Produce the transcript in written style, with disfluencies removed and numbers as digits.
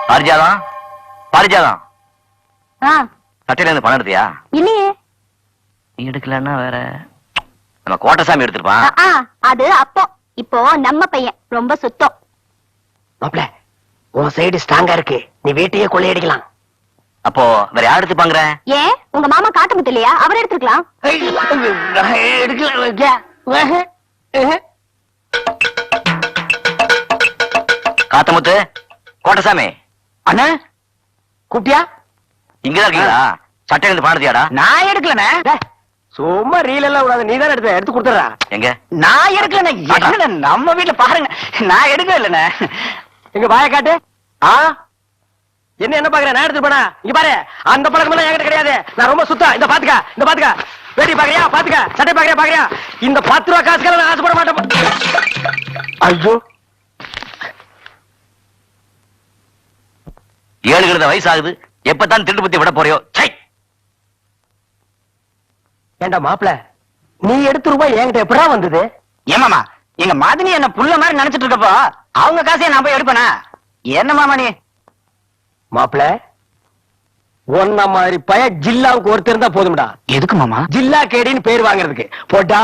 பாரிஜாதம், பாரிஜாதம். சட்டையில இருந்து பணம் எடுத்தியா? இல்லையே. நீ எடுக்கலன்னா வேற நம்ம கோட்டசாமி எடுத்துருப்பான். அது அப்போ. இப்போ நம்ம பையன் ரொம்ப சுத்தம். மாப்ள, உன் சைடு ஸ்ட்ராங்கா இருக்கு. நீ வீட்டையே கொள்ளையடிக்கலாம். அப்போ வேற யார் எடுத்துப்பாங்க? ஏன் உங்க மாமா காட்ட முத்திலையா? அவர் எடுத்துக்கலாம். காத்தமுத்து, கோட்டசாமி அண்ணா கூப்பிட்டியா? இங்கதான் இருக்கீங்களா? சட்டையில இருந்து பணம் எடுத்தியாடா? நான் எடுக்கலண்ணே. சும்மா ரீல் எல்லாம் விடாத. நீ தான் எடுத்து கொடுத்துறா. எங்க? நான் எடுக்கல. நம்ம வீட்டுல பாருங்க, நான் எடுக்கவே இல்லண்ணே. எங்க வாய காட்டு. என்ன பாக்குற? நான் எடுத்து போனா இங்க பாரு. அந்த பழக்கம் எல்லாம் என்கிட்ட கிடையாது. நான் ரொம்ப சுத்தம். இந்த பாத்துக்க வேடி பாக்குறியா? பாத்துக்க. சட்டை பாக்குறியா? இந்த 10 ரூபா காசுக்கெல்லாம் நான் ஆசைப்பட மாட்டேன். ஐயோ, 7 வயசு ஆகுது. எப்பதான் திருட்டு பத்தி விட போறியோ? ஏண்டா மாப்பிள, நீ எடுத்து ரூபாய் என்கிட்ட எப்படா வந்தது? ஏமாமா, எங்க மதனி என்ன புள்ள மாதிரி நினைச்சிட்டு இருக்கப்போ அவங்க காசையை நான் போய் எடுப்பேனா? என்ன மாமா நீ? மாப்பிள, ஒன்ன மாதிரி பய ஜில்லாவுக்கு ஒருத்தர் இருந்தா போதும்டா. எதுக்கு மாமா? ஜில்லா கேடின்னு பேர் வாங்குறதுக்கு. போட்டா